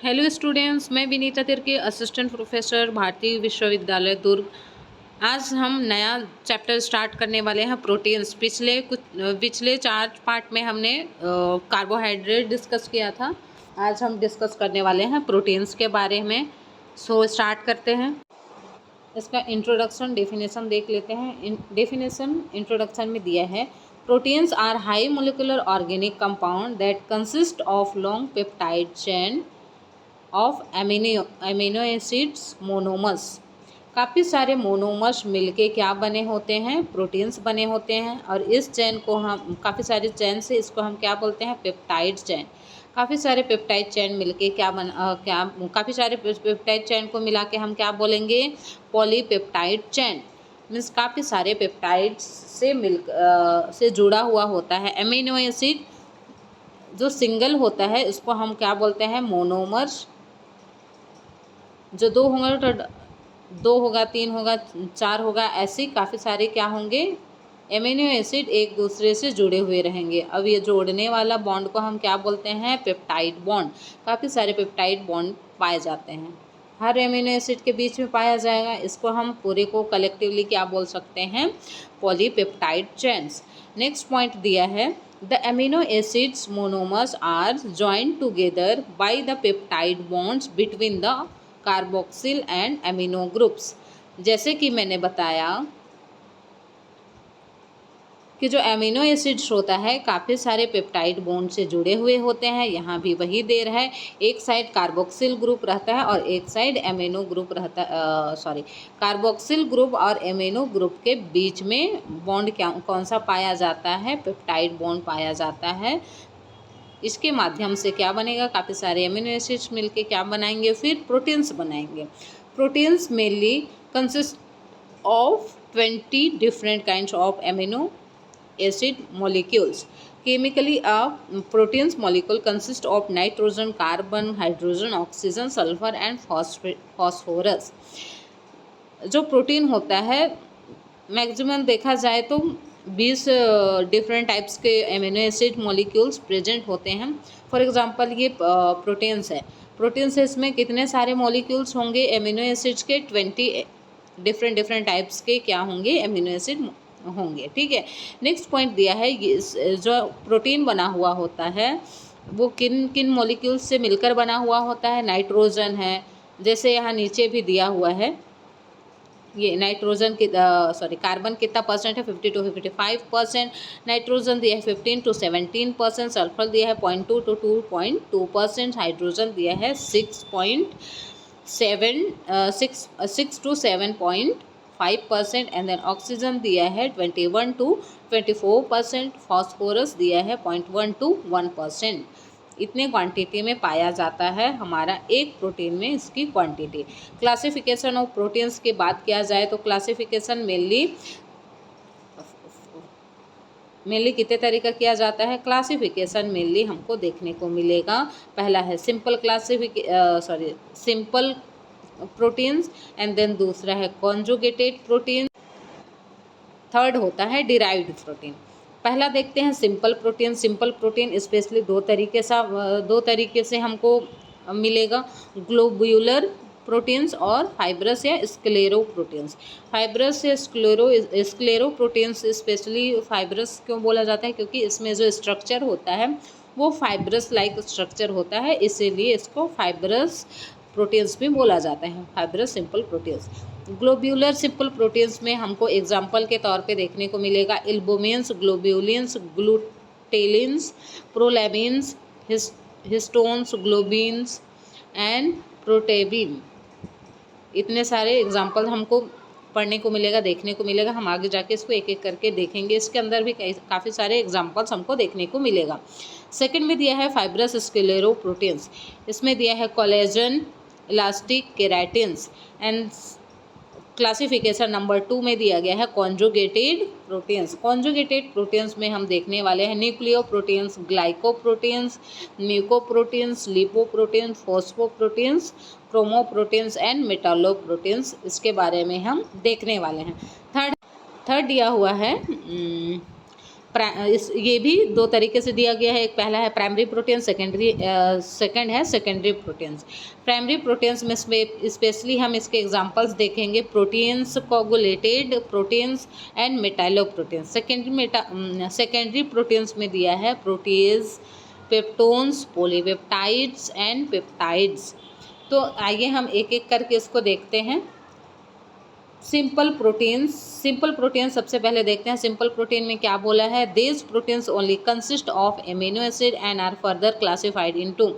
Hello students, मैं Vinita Tirkey, assistant professor, भारतीय विश्वविद्यालय दुर्ग। आज हम नया चैप्टर स्टार्ट करने वाले हैं प्रोटीन्स। पिछले 4 पार्ट में हमने कार्बोहाइड्रेट डिस्कस किया था। आज हम डिस्कस करने वाले हैं प्रोटीन्स के बारे में। सो स्टार्ट करते हैं। इसका इंट्रोडक्शन डेफिनेशन देख लेते हैं। डेफिनेशन इंट्रोडक्शन में दिया है, proteins are high molecular organic compound that consist of long peptide chain of amino acids monomers. काफ़ी सारे मोनोमर्स मिलके क्या बने होते हैं, प्रोटीन्स बने होते हैं। और इस चेन को हम काफ़ी सारे चेन से इसको हम क्या बोलते हैं, पेप्टाइड चेन। काफ़ी सारे पेप्टाइड चेन मिलके काफ़ी सारे पेप्टाइड चेन को मिला के हम क्या बोलेंगे, पॉलीपेप्टाइड चेन। मीन्स काफ़ी सारे पेप्टाइड से जुड़ा हुआ होता है। एमिनो एसिड जो सिंगल होता है इसको हम क्या बोलते हैं, मोनोमर्स। जो 2 होंगे तो 2 होगा, 3 होगा, 4 होगा, ऐसे काफ़ी सारे क्या होंगे, एमिनो एसिड एक दूसरे से जुड़े हुए रहेंगे। अब ये जोड़ने वाला बॉन्ड को हम क्या बोलते हैं, पेप्टाइड बॉन्ड। काफ़ी सारे पेप्टाइड बॉन्ड पाए जाते हैं, हर एमिनो एसिड के बीच में पाया जाएगा। इसको हम पूरे को कलेक्टिवली क्या बोल सकते हैं, पॉलीपेप्टाइड चेन्स। नेक्स्ट पॉइंट दिया है, the amino acids monomers are joined together by the peptide bonds between the carboxyl and amino groups. जैसे कि मैंने बताया कि जो एमिनो एसिड्स होता है काफ़ी सारे पेप्टाइड बॉन्ड से जुड़े हुए होते हैं। यहाँ भी वही देर है, एक साइड कार्बोक्सिल ग्रुप रहता है और एक साइड एमिनो ग्रुप रहता है। कार्बोक्सिल ग्रुप और एमिनो ग्रुप के बीच में बॉन्ड कौन सा पाया जाता है, पेप्टाइड बॉन्ड पाया जाता है। इसके माध्यम से क्या बनेगा, काफ़ी सारे एमिनो एसिड्स मिलके क्या बनाएंगे, फिर प्रोटीन्स बनाएंगे। Proteins mainly consist of 20 different kinds of amino acid molecules. Chemically, a proteins molecule consists of nitrogen, carbon, hydrogen, oxygen, sulfur and phosphorus. जो प्रोटीन होता है मैक्सिमम देखा जाए तो 20 डिफरेंट टाइप्स के एमिनो एसिड मॉलिक्यूल्स प्रेजेंट होते हैं। For example ये प्रोटीन्स है। प्रोटीन्स इसमें कितने सारे मॉलिक्यूल्स होंगे, एमिनो एसिड्स के 20 डिफरेंट टाइप्स के क्या होंगे, एमिनो एसिड होंगे। ठीक है। नेक्स्ट पॉइंट दिया है, ये जो प्रोटीन बना हुआ होता है वो किन किन मॉलिक्यूल्स से मिलकर बना हुआ होता है। नाइट्रोजन है, जैसे यहाँ नीचे भी दिया हुआ है, ये नाइट्रोजन कार्बन कितना परसेंट है, 50 to 55%। नाइट्रोजन दिया है 15 to 17%। सल्फर दिया है 0.2 to 2.2%। हाइड्रोजन दिया है 6 to 7.5%। एंड देन ऑक्सीजन दिया है 21 to 24%। फॉस्फोरस दिया है 0.1 to 1%। इतने क्वांटिटी में पाया जाता है हमारा एक प्रोटीन में इसकी क्वांटिटी। क्लासिफिकेशन ऑफ प्रोटीन्स की बात किया जाए तो क्लासिफिकेशन मेनली कितने तरीका किया जाता है, क्लासिफिकेशन मेनली हमको देखने को मिलेगा। पहला है सिंपल प्रोटीन्स, एंड देन दूसरा है कॉन्जुगेटेड प्रोटीन, थर्ड होता है डिराइव्ड प्रोटीन। पहला देखते हैं simple protein. Simple protein specially दो तरीके से हमको मिलेगा, ग्लोब्यूलर प्रोटीन्स और फाइब्रस या स्क्लेरो प्रोटीन्स। फाइब्रस या स्क्लेरो प्रोटीन्स, स्पेशली फाइब्रस क्यों बोला जाता है, क्योंकि इसमें जो स्ट्रक्चर होता है वो फाइब्रस लाइक स्ट्रक्चर होता है, इसीलिए इसको फाइब्रस प्रोटीन्स भी बोला जाता है, fibrous simple proteins. Globular simple proteins में हमको एग्जाम्पल के तौर पे देखने को मिलेगा एल्बुमिन्स, ग्लोब्यूलिन्स, ग्लूटेलिन्स, प्रोलैमिन्स, हिस्टोन्स, ग्लोबिन्स एंड प्रोटेबिन। इतने सारे एग्जाम्पल हमको पढ़ने को मिलेगा, देखने को मिलेगा। हम आगे जाके इसको एक एक करके देखेंगे। इसके अंदर भी काफ़ी सारे एग्जाम्पल्स हमको देखने को मिलेगा। सेकंड में दिया है फाइब्रस स्क्लेरो प्रोटीन्स। इसमें दिया है collagen, elastic, keratins. And classification number 2 में दिया गया है कॉन्जुगेटेड प्रोटीन्स। कॉन्जुगेटेड प्रोटीन्स में हम देखने वाले हैं न्यूक्लियोप्रोटीन्स, ग्लाइकोप्रोटीन्स, म्यूकोप्रोटीन्स, लिपोप्रोटीन्स, फॉस्फोप्रोटीन्स, क्रोमोप्रोटीन्स एंड मेटालोप्रोटीन्स। इसके बारे में हम देखने वाले हैं। थर्ड दिया हुआ है ये भी दो तरीके से दिया गया है। एक पहला है प्राइमरी प्रोटीन, सेकंड है सेकेंडरी प्रोटीन्स। प्राइमरी प्रोटीन्स में स्पेशली हम इसके एग्जांपल्स देखेंगे, proteins, coagulated proteins and metalloproteins. Secondary proteins में दिया है proteoses, peptones, polypeptides and peptides. तो आइए हम एक एक करके इसको देखते हैं। सिंपल प्रोटीन सबसे पहले देखते हैं। सिंपल प्रोटीन में क्या बोला है, these proteins only consist of amino acid and are further classified into.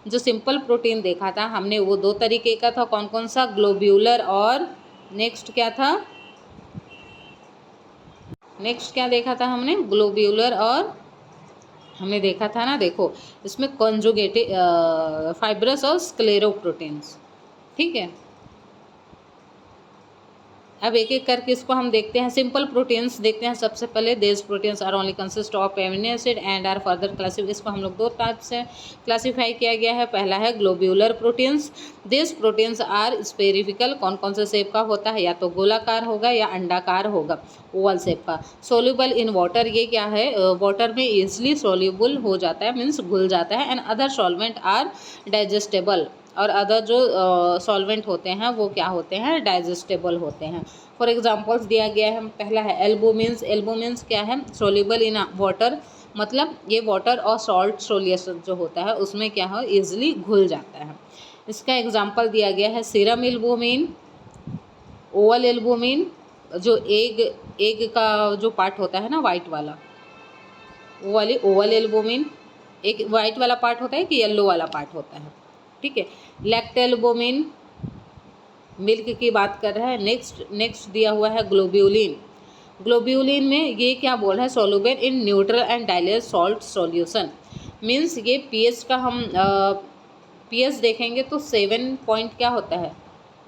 जो सिंपल प्रोटीन देखा था हमने वो दो तरीके का था, कौन कौन सा, ग्लोब्यूलर और नेक्स्ट क्या था, नेक्स्ट क्या देखा था हमने, ग्लोब्यूलर और हमने देखा था ना, देखो इसमें कॉन्जुगेटेड फाइब्रस और स्क्लेरोप्रोटीन्स। ठीक है, अब एक एक करके इसको हम देखते हैं। सिंपल प्रोटीन्स देखते हैं सबसे पहले। These proteins are only consist of amino acid and are further classified. इसको हम लोग दो टाइप से क्लासीफाई किया गया है। पहला है ग्लोब्यूलर प्रोटीन्स। देज प्रोटीन्स आर स्पेरिफिकल, कौन कौन से शेप का होता है, या तो गोलाकार होगा या अंडाकार होगा, ओवल शेप का। सोल्यूबल इन वाटर, ये क्या है, वाटर में ईजिली सोल्यूबल हो जाता है, मीन्स घुल जाता है। And other solvent are digestible, और अदर जो सॉल्वेंट होते हैं वो क्या होते हैं, डाइजेस्टेबल होते हैं। फॉर एग्जांपल्स दिया गया है, पहला है एल्बुमिन्स। एल्बुमिन्स क्या है, सोल्यूबल इन वाटर, मतलब ये वाटर और सॉल्ट सोल्यूशन जो होता है उसमें क्या है, ईजिली घुल जाता है। इसका एग्जांपल दिया गया है सीरम एल्बुमिन, ओवल एल्बुमिन, जो एग का जो पार्ट होता है ना वाइट वाला, वो वाली ओवल एल्बुमिन। एक वाइट वाला पार्ट होता है कि येलो वाला पार्ट होता है, ठीक है। लैक्टेल्बुमिन, मिल्क की बात कर रहा है। नेक्स्ट दिया हुआ है ग्लोब्यूलिन। ग्लोब्यूलिन में ये क्या बोल रहा है, soluble in neutral and dilute salt solution, means ये पीएच का हम पीएच देखेंगे तो 7 पॉइंट क्या होता है,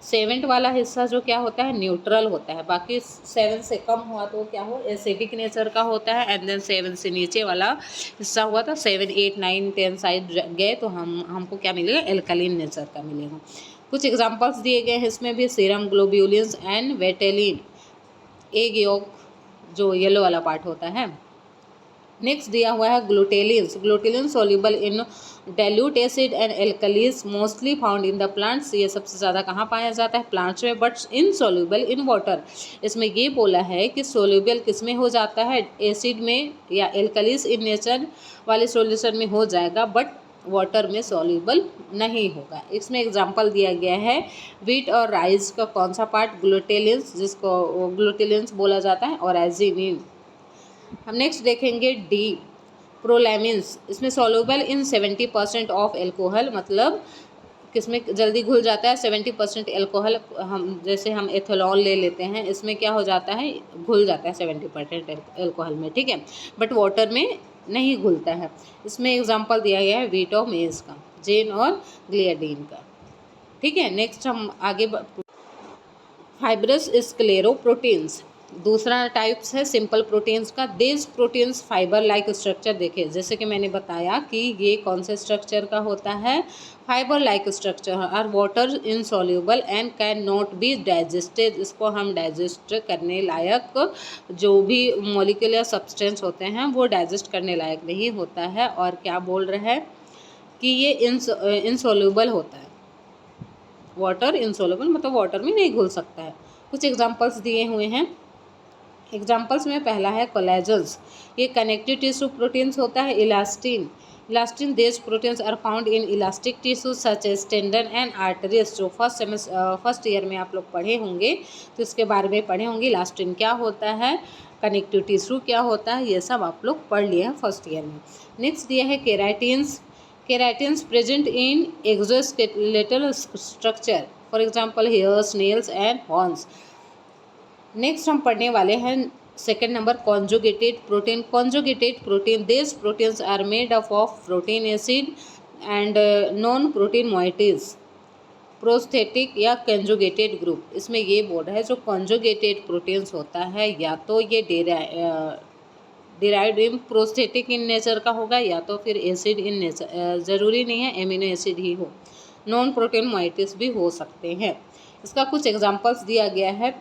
7 वाला हिस्सा जो क्या होता है, न्यूट्रल होता है। बाकी 7 से कम हुआ तो क्या हो, एसिडिक नेचर का होता है। एंड देन 7 से नीचे वाला हिस्सा हुआ था, 7, 8, 9, 10 साइड गए तो हमको क्या मिलेगा, एल्कलीन नेचर का मिलेगा। कुछ एग्जांपल्स दिए गए हैं इसमें भी, serum globulins and vitellin, egg yolk जो येलो वाला पार्ट होता है। नेक्स्ट दिया हुआ है glutelins. Glutelin soluble in dilute acid and alkalis, mostly found in the plants. ये सबसे ज़्यादा कहाँ पाया जाता है, प्लांट्स में, बट इनसोल्यूबल इन वाटर। इसमें ये बोला है कि सोल्यूबल किस में हो जाता है, एसिड में या एल्कलीज इन नेचर वाले सॉल्यूशन में हो जाएगा, बट वाटर में सॉल्यूबल नहीं होगा। इसमें एग्जांपल दिया गया है व्हीट और राइस का कौन सा पार्ट, ग्लूटेलिन्स, जिसको ग्लूटेलिन्स बोला जाता है, और एजिनिन। हम नेक्स्ट देखेंगे डी, प्रोलैमिन्स। इसमें सॉल्यूबल इन 70% ऑफ एल्कोहल, मतलब किसमें जल्दी घुल जाता है, 70% एल्कोहल। हम जैसे हम एथेनॉल ले लेते हैं, इसमें क्या हो जाता है, घुल जाता है 70% एल्कोहल में, ठीक है, बट वाटर में नहीं घुलता है। इसमें एग्जांपल दिया गया है व्हीट और मेज का, जेन और ग्लियाडीन का, ठीक है। नेक्स्ट हम आगे फाइब्रस स्क्लेरोप्रोटीन्स, दूसरा टाइप्स है सिंपल प्रोटीन्स का। This proteins fibre like structure, देखिए जैसे कि मैंने बताया कि ये कौन से स्ट्रक्चर का होता है, फाइबर लाइक स्ट्रक्चर, और water insoluble and can not be digested. इसको हम डाइजेस्ट करने लायक जो भी मॉलिक्यूलर सब्सटेंस होते हैं वो डाइजेस्ट करने लायक नहीं होता है। और क्या बोल रहे हैं कि ये इनसॉल्यूबल होता है, वाटर इनसॉल्यूबल मतलब वाटर में नहीं घुल सकता है। कुछ एग्जांपल्स दिए हुए हैं। एग्जांपल्स में पहला है कोलेजन्स, ये कनेक्टिव टिश्यू प्रोटीन्स होता है। Elastin these proteins are found in elastic tissue such as tendon and arteries, जो फर्स्ट ईयर में आप लोग पढ़े होंगे तो इसके बारे में पढ़े होंगे। इलास्टिन क्या होता है, कनेक्टिव टिश्यू क्या होता है, ये सब आप लोग पढ़ लिए हैं फर्स्ट ईयर में। नेक्स्ट दिया है keratins present in exoskeletal structure, for example hairs, nails and horns. Next हम पढ़ने वाले हैं second number conjugated protein. Conjugated protein, this proteins are made up of protein acid and non protein moieties, prosthetic या conjugated group. इसमें ये बोल रहा है जो कॉन्जुगेटेड प्रोटीन्स होता है या तो ये डिराइव्ड इन प्रोस्थेटिक इन नेचर का होगा या तो फिर एसिड इन नेचर, ज़रूरी नहीं है एमिनो एसिड ही हो, नॉन प्रोटीन मोइटीज भी हो सकते हैं। इसका कुछ एग्जांपल्स दिया गया है।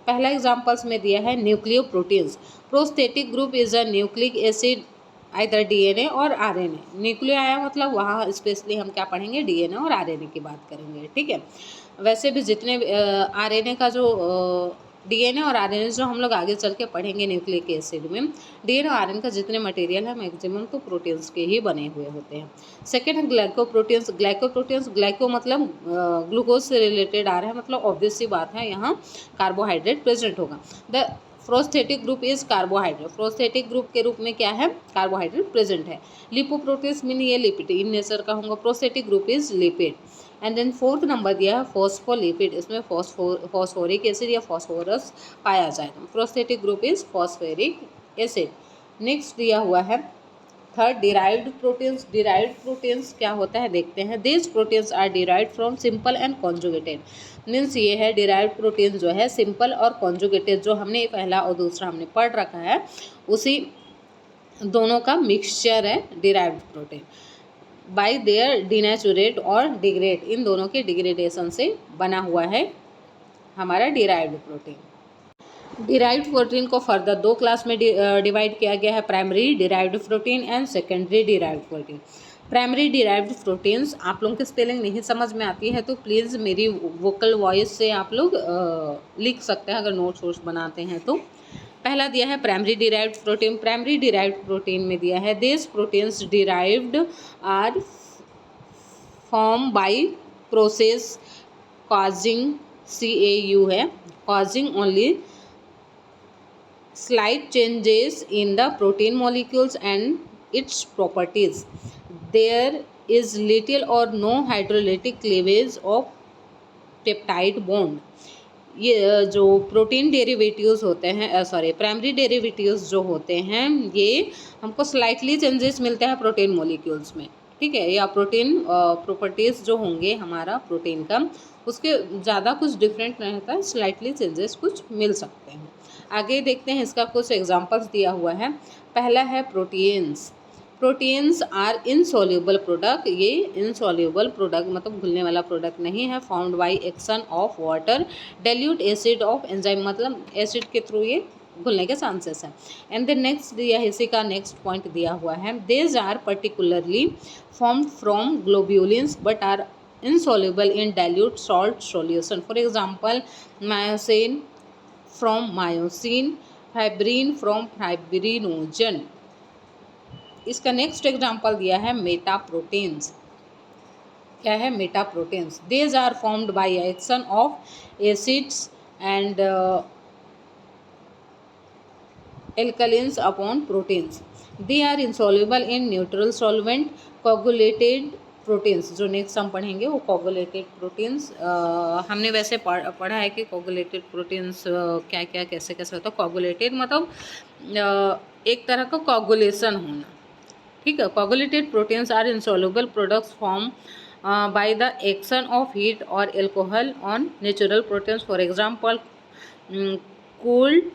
पहला एग्जाम्पल्स में दिया है nucleoproteins. Prosthetic group is a nucleic acid either DNA और आरएनए। न्यूक्लियो आया मतलब वहाँ स्पेशली हम क्या पढ़ेंगे, डीएनए और आरएनए की बात करेंगे, ठीक है। वैसे भी जितने आरएनए का जो डीएनए और आरएनए जो हम लोग आगे चल के पढ़ेंगे न्यूक्लिक एसिड में, डीएनए और आरएनए का जितने मटेरियल है मैक्सिमम तो प्रोटीन्स के ही बने हुए होते हैं। सेकेंड है ग्लाइकोप्रोटीन्स। ग्लाइकोप्रोटीन्स, ग्लाइको मतलब ग्लूकोज से रिलेटेड आ रहा है, मतलब ऑब्वियस सी बात है यहाँ कार्बोहाइड्रेट प्रेजेंट होगा। The prosthetic group is carbohydrate. Prosthetic group के रूप में क्या है, कार्बोहाइड्रेट प्रेजेंट है। लिपोप्रोटीन्स मीन ये लिपिड इन नेचर का होगा। Prosthetic group is lipid. And then fourth number दिया है फॉस्फोलिपिड। इसमें फॉस्फोरिक एसिड या फॉस्फोरस पाया जाएगा। Prosthetic group is phosphoric acid. Next दिया हुआ है third derived proteins. Derived proteins क्या होता है देखते हैं। This proteins are derived from simple and conjugated. Means ये है डिराइव्ड प्रोटीन जो है सिंपल और कॉन्जुगेटेड, जो हमने पहला और दूसरा हमने पढ़ रखा है उसी दोनों का मिक्सचर है डिराइव्ड प्रोटीन। बाय देयर डिनेचुरेट और डिग्रेड, इन दोनों के डिग्रेडेशन से बना हुआ है हमारा डिराइव्ड प्रोटीन। डिराइव्ड प्रोटीन को फर्दर दो क्लास में डिवाइड किया गया है, primary derived protein and secondary derived protein. Primary derived proteins आप लोगों की स्पेलिंग नहीं समझ में आती है तो प्लीज़ मेरी वोकल वॉइस से आप लोग लिख सकते हैं अगर नोट्स वोट्स बनाते हैं तो। पहला दिया है primary derived protein. Primary derived protein में दिया है this proteins derived are form by process causing, CAU है, causing only slight changes in the protein molecules and its properties. There is little or no hydrolytic cleavage of peptide bond. ये जो protein derivatives होते हैं primary derivatives जो होते हैं ये हमको स्लाइटली चेंजेस मिलते हैं प्रोटीन मॉलिक्यूल्स में, ठीक है, या प्रोटीन प्रॉपर्टीज़ जो होंगे हमारा प्रोटीन का उसके ज़्यादा कुछ डिफरेंट नहीं होता है, स्लाइटली चेंजेस कुछ मिल सकते हैं। आगे देखते हैं इसका कुछ एग्जांपल्स दिया हुआ है। पहला है proteins. Proteins are insoluble product. ये इनसॉल्युबल प्रोडक्ट मतलब घुलने वाला प्रोडक्ट नहीं है, found by action of water dilute acid of enzyme, मतलब एसिड के थ्रू ये घुलने के चांसेस हैं। एंड द नेक्स्ट दिया है, इसी का नेक्स्ट पॉइंट दिया हुआ है, these are particularly formed from globulins but are insoluble in dilute salt solution. For example, myosin from myosin, fibrin from fibrinogen. इसका नेक्स्ट एग्जाम्पल दिया है मेटा प्रोटीन्स। क्या है meta proteins? These are formed by action of acids and alkalines upon proteins. They are insoluble in neutral solvent. Coagulated proteins जो next हम पढ़ेंगे वो coagulated proteins. हमने वैसे पढ़ा है कि कोगुलेटेड प्रोटीन्स क्या क्या कैसे कैसे होता है। कोगुलेटेड मतलब एक तरह का कोगुलेशन होना, ठीक है। Coagulated proteins are insoluble products form by the action of heat और alcohol on natural proteins. For example cold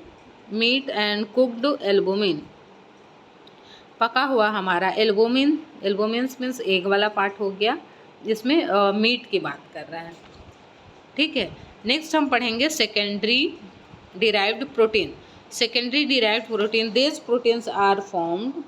meat and cooked albumin. पका हुआ हमारा एल्बुमिन, एल्बुमिन्स मीन्स एग वाला पार्ट हो गया, जिसमें मीट की बात कर रहा है, ठीक है। नेक्स्ट हम पढ़ेंगे secondary derived protein. Secondary derived protein, this proteins are formed,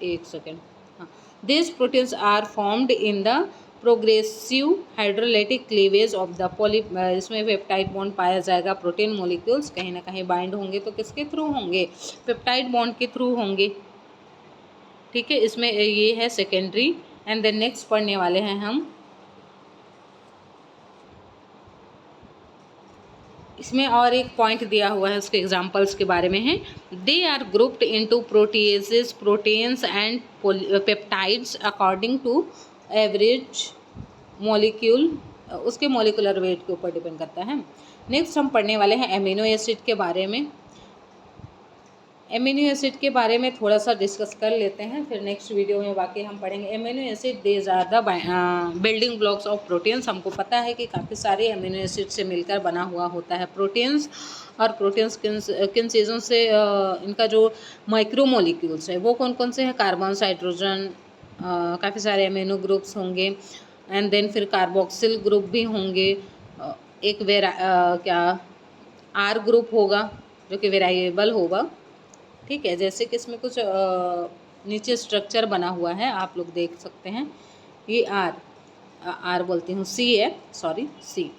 एक सेकेंड, हाँ, this proteins are formed in the progressive hydrolytic cleavage of the poly, इसमें पेप्टाइड बॉन्ड पाया जाएगा। प्रोटीन मॉलिक्यूल्स कहीं ना कहीं बाइंड होंगे तो किसके थ्रू होंगे, पेप्टाइड बॉन्ड के थ्रू होंगे, ठीक है। इसमें ये है सेकेंडरी। एंड देन नेक्स्ट पढ़ने वाले हैं हम, इसमें और एक पॉइंट दिया हुआ है उसके एग्जांपल्स के बारे में है। They are grouped into proteases, proteins and peptides according to average molecule, उसके मॉलिकुलर वेट के ऊपर डिपेंड करता है। नेक्स्ट हम पढ़ने वाले हैं एमिनो एसिड के बारे में। एमिनो एसिड के बारे में थोड़ा सा डिस्कस कर लेते हैं, फिर नेक्स्ट वीडियो में बाकी हम पढ़ेंगे। Amino acid these are the building blocks of proteins. हमको पता है कि काफ़ी सारे एमिनो एसिड से मिलकर बना हुआ होता है प्रोटीन्स, और प्रोटीन्स किन चीज़ों से इनका जो माइक्रो मॉलिक्यूल्स है वो कौन कौन से हैं, कार्बन, हाइड्रोजन, काफ़ी सारे एमिनो ग्रुप्स होंगे, एंड देन फिर कार्बोक्सिल ग्रुप भी होंगे, एक क्या आर ग्रुप होगा जो कि वेरिएबल होगा। ठीक है, जैसे कि इसमें कुछ नीचे स्ट्रक्चर बना हुआ है, आप लोग देख सकते हैं। ये आर बोलती हूँ, सी है, सॉरी सी।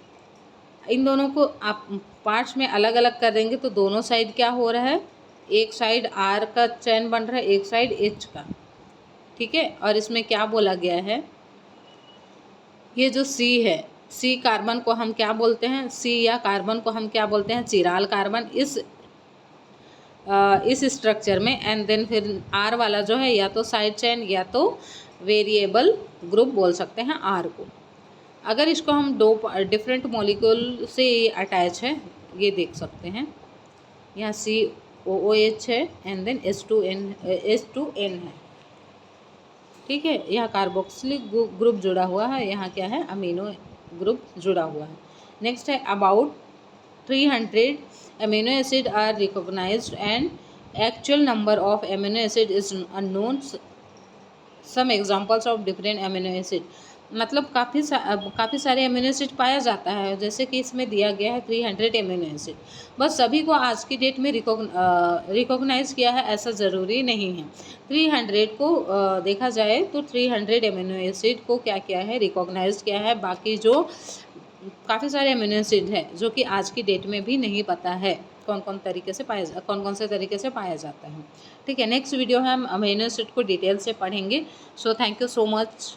इन दोनों को आप पार्ट्स में अलग अलग कर देंगे तो दोनों साइड क्या हो रहा है, एक साइड आर का चैन बन रहा है, एक साइड एच का। ठीक है, और इसमें क्या बोला गया है, ये जो सी है, सी कार्बन को हम क्या बोलते हैं, सी या कार्बन को हम क्या बोलते हैं, चिराल कार्बन इस स्ट्रक्चर में। एंड देन फिर आर वाला जो है या तो साइड चेन या तो वेरिएबल ग्रुप बोल सकते हैं आर को। अगर इसको हम दो डिफरेंट मॉलिक्यूल से अटैच है, ये देख सकते हैं, यहाँ COOH है एंड देन H2N है। ठीक है, यहाँ कार्बोक्सिलिक ग्रुप जुड़ा हुआ है, यहाँ क्या है, अमीनो ग्रुप जुड़ा हुआ है। नेक्स्ट है about 300 amino acid are recognized and actual number of amino acid is unknown. Some examples of different amino acid, मतलब काफ़ी सारे अमीनो एसिड पाया जाता है, जैसे कि इसमें दिया गया है 300 अमीनो एसिड। बस सभी को आज की डेट में रिकॉग्नाइज किया है ऐसा ज़रूरी नहीं है। 300 को देखा जाए तो 300 अमीनो एसिड को क्या किया है, रिकॉग्नाइज किया है। बाकी जो काफ़ी सारे अमीनो एसिड है जो कि आज की डेट में भी नहीं पता है कौन कौन से तरीके से पाया जाता है। ठीक है, नेक्स्ट वीडियो है हम अमीनो एसिड को डिटेल से पढ़ेंगे। So thank you so much.